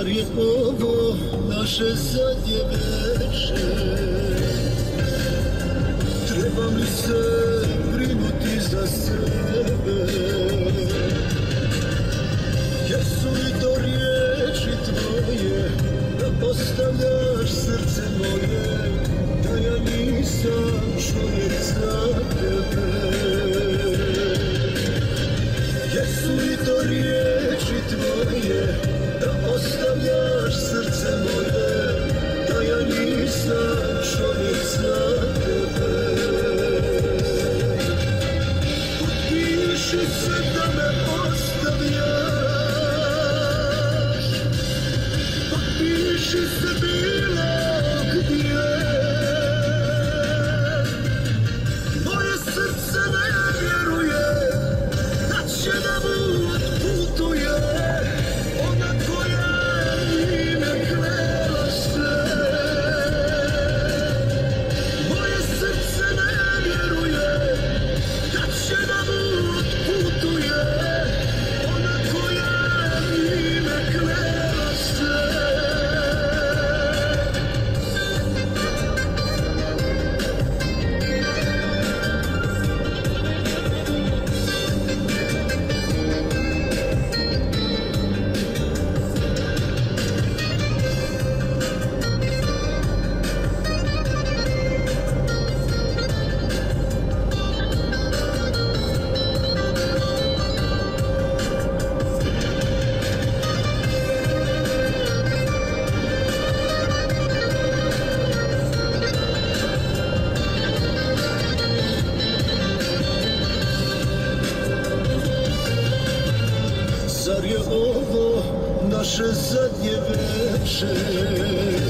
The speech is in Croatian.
je ovo naše zadnje večer? Trebam li se brinuti za sebe? Jesu li to riječi tvoje da postavljaš srce moje, da ja nisam čovjek za tebe? Jesu li to riječi tvoje da ostavljaš srce moje, da ja nisam čovjek za tebe? Potpiši se da me ostavljaš, potpiši se bilo gdje. Moje srce ne vjeruje da će da mu otputuje ona koja mi ne klela sve. Moje srce ne vjeruje da će da mu otputuje ona koja mi ne klela sve. Zar je ovo naše zadnje večer?